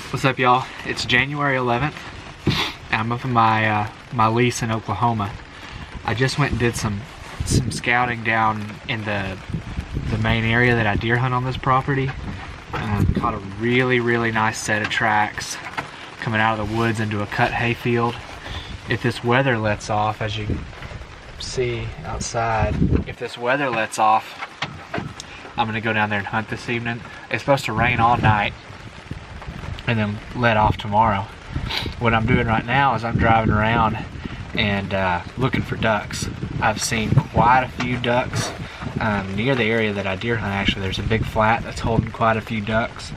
What's up, y'all? It's January 11th. I'm up in my lease in Oklahoma. I just went and did some scouting down in the main area that I deer hunt on this property. Caught a really nice set of tracks coming out of the woods into a cut hay field. If this weather lets off, as you can see outside, if this weather lets off, I'm gonna go down there and hunt this evening. It's supposed to rain all night and then let off tomorrow. What I'm doing right now is I'm driving around and looking for ducks. I've seen quite a few ducks near the area that I deer hunt. Actually, there's a big flat that's holding quite a few ducks,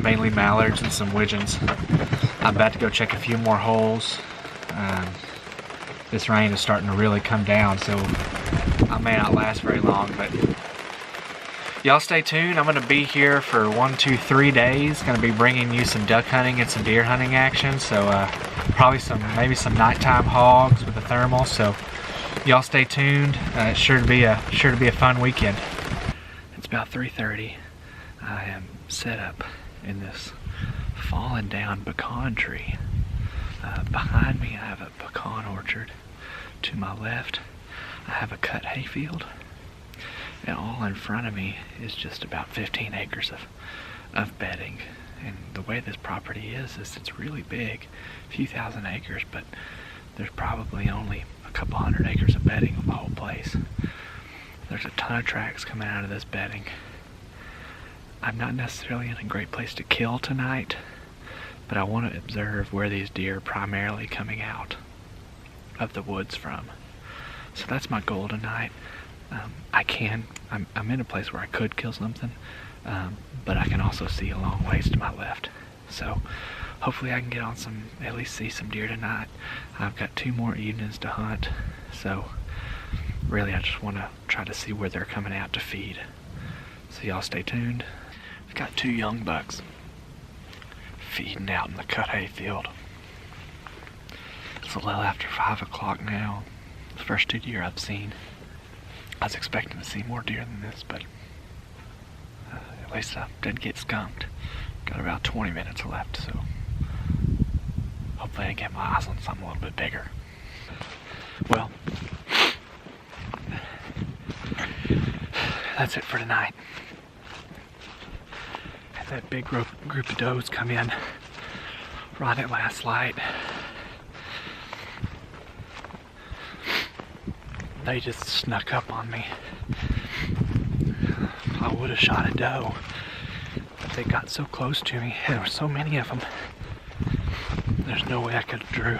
mainly mallards and some widgeons. I'm about to go check a few more holes. This rain is starting to really come down, so I may not last very long, but y'all stay tuned. I'm going to be here for 1, 2, 3 days. Going to be bringing you some duck hunting and some deer hunting action. So probably maybe some nighttime hogs with the thermal. So y'all stay tuned. It's sure to be a fun weekend. It's about 3:30. I am set up in this fallen down pecan tree. Behind me I have a pecan orchard. To my left I have a cut hay field. And all in front of me is just about 15 acres of bedding. And the way this property is it's really big, a few thousand acres, but there's probably only a couple hundred acres of bedding on the whole place. There's a ton of tracks coming out of this bedding. I'm not necessarily in a great place to kill tonight, but I want to observe where these deer are primarily coming out of the woods from. So that's my goal tonight. I'm in a place where I could kill something, but I can also see a long ways to my left. So hopefully I can get on at least see some deer tonight. I've got 2 more evenings to hunt, so really I just want to try to see where they're coming out to feed. So y'all stay tuned. I've got 2 young bucks feeding out in the cut hay field. It's a little after 5 o'clock now. The first 2 deer I've seen. I was expecting to see more deer than this, but at least I didn't get skunked. Got about 20 minutes left, so hopefully I can get my eyes on something a little bit bigger. Well, that's it for tonight. Had that big group of does come in right at last light. They just snuck up on me. I would have shot a doe, but they got so close to me. There were so many of them. There's no way I could have drew.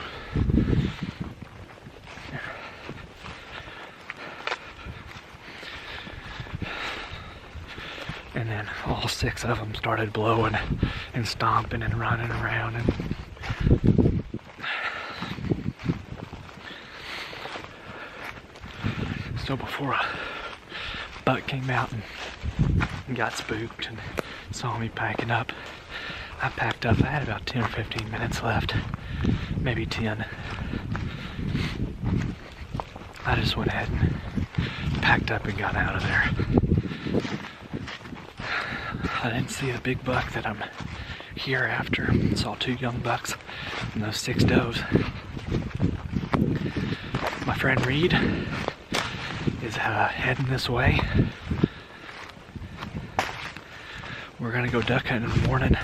And then all 6 of them started blowing and stomping and running around. And so before a buck came out and got spooked and saw me packing up, I packed up. I had about 10 or 15 minutes left, maybe 10. I just went ahead and packed up and got out of there. I didn't see a big buck that I'm here after. I saw 2 young bucks and those 6 does. My friend Reed is heading this way. We're gonna go duck hunting in the morning.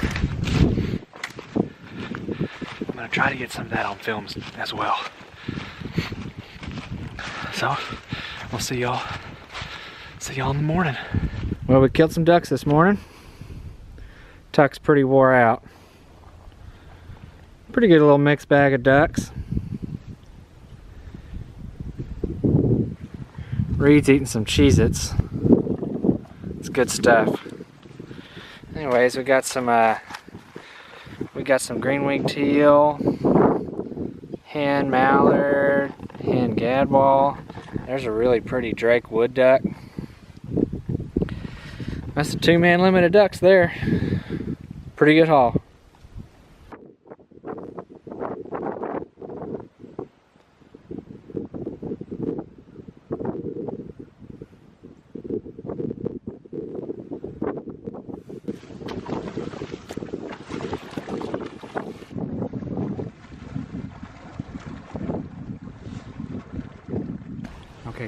I'm gonna try to get some of that on film as well. So we'll see y'all in the morning. Well, we killed some ducks this morning. Tuck's pretty wore out. Pretty good little mixed bag of ducks. Reed's eating some Cheez-Its. It's good stuff. Anyways, we got some green-winged teal, hen mallard, hen gadwall. There's a really pretty Drake wood duck. That's a 2-man limit of ducks there. Pretty good haul.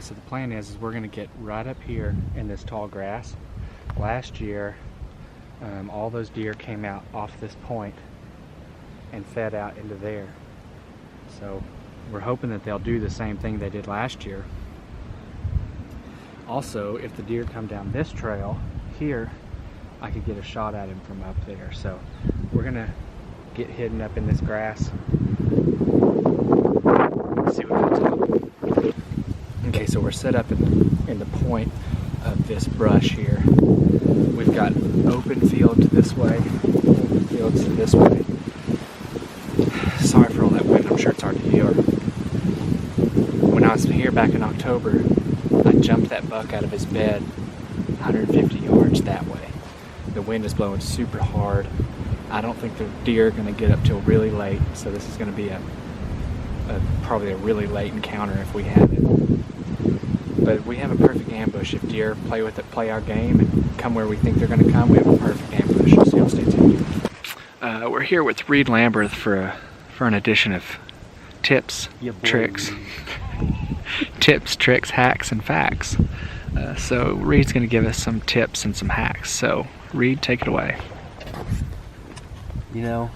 so the plan is we're gonna get right up here in this tall grass. Last year, all those deer came out off this point and fed out into there. So we're hoping that they'll do the same thing they did last year. Also, if the deer come down this trail here, I could get a shot at him from up there. So we're gonna get hidden up in this grass. See what comes out. Okay, so we're set up in the point of this brush here. We've got open field to this way, open fields to this way. Sorry for all that wind, I'm sure it's hard to hear. When I was here back in October, I jumped that buck out of his bed 150 yards that way. The wind is blowing super hard. I don't think the deer are going to get up till really late, so this is going to be probably a really late encounter if we have it. But we have a perfect ambush. If deer play with it, play our game, and come where we think they're going to come, we have a perfect ambush. So y'all stay tuned. We're here with Reed Lamberth for an edition of tips, tricks, tips, tricks, hacks, and facts. So Reed's going to give us some tips and some hacks. So Reed, take it away. You know,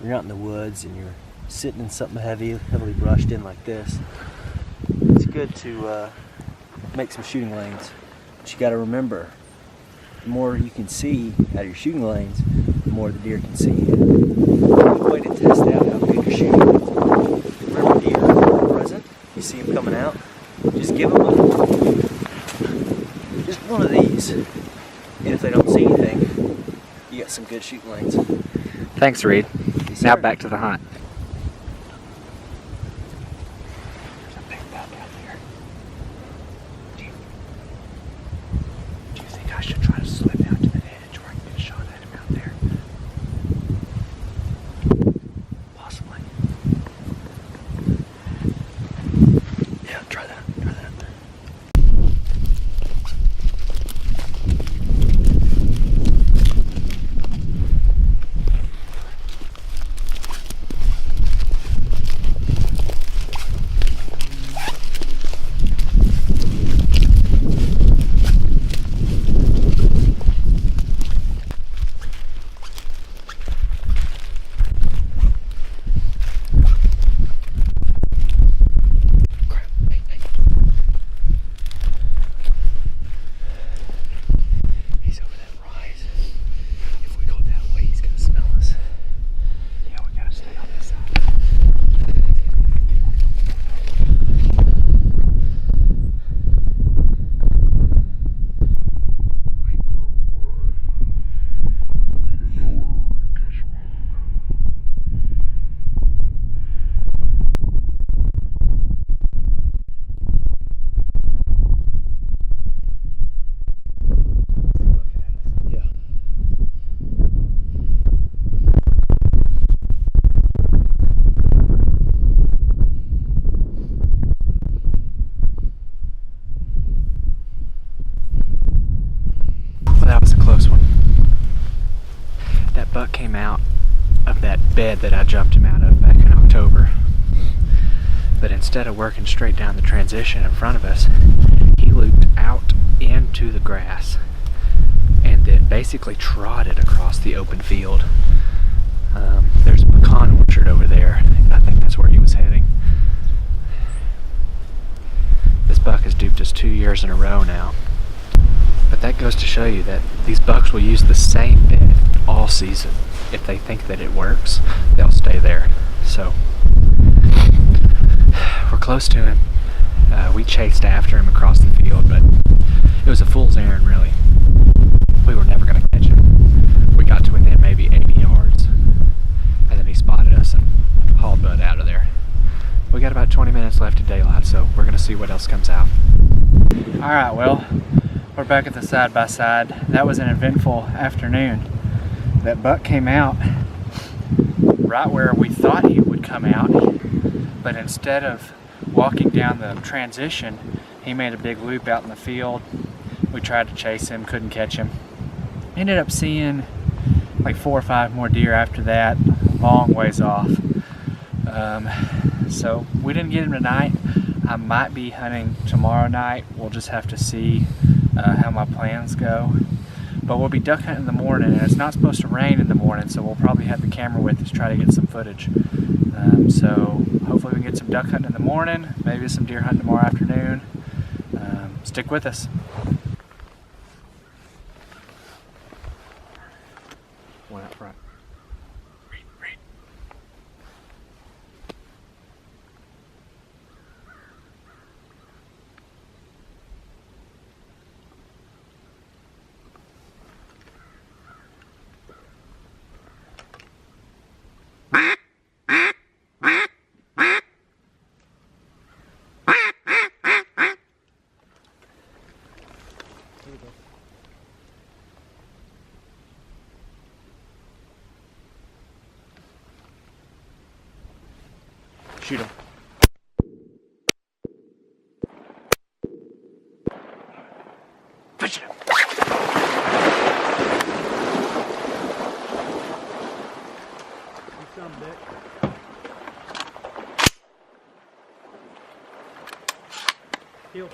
you're out in the woods and you're sitting in something heavily brushed in like this. It's good to make some shooting lanes, but you got to remember, the more you can see out of your shooting lanes, the more the deer can see you. A good way to test out how good your shooting lanes are. Remember, deer are present. You see them coming out. Just give them just one of these, and if they don't see anything, you got some good shooting lanes. Thanks, Reed. Yes, now sir. back to the hunt. Do you think I should try to slip down to the edge where I can get a shot at him out there? Possibly. Yeah, try that. Try that. Buck came out of that bed that I jumped him out of back in October, but instead of working straight down the transition in front of us, he looped out into the grass and then basically trotted across the open field. There's a pecan orchard over there. I think that's where he was heading. This buck has duped us 2 years in a row now. But that goes to show you that these bucks will use the same bed all season. If they think that it works, they'll stay there. So we're close to him. We chased after him across the field, but it was a fool's errand, really. We were never going to catch him. We got to within maybe 80 yards, and then he spotted us and hauled Bud out of there. We got about 20 minutes left of daylight, so we're going to see what else comes out. Alright, well, we're back at the side-by-side. That was an eventful afternoon. That buck came out right where we thought he would come out, but instead of walking down the transition, he made a big loop out in the field. We tried to chase him, couldn't catch him. Ended up seeing like 4 or 5 more deer after that, long ways off. So we didn't get him tonight. I might be hunting tomorrow night. We'll just have to see how my plans go. But we'll be duck hunting in the morning, and it's not supposed to rain in the morning, so we'll probably have the camera with us, try to get some footage. So hopefully we can get some duck hunting in the morning, maybe some deer hunting tomorrow afternoon. Stick with us. One out front. Read. Shoot him. Fish him. You son of a bitch. Heel.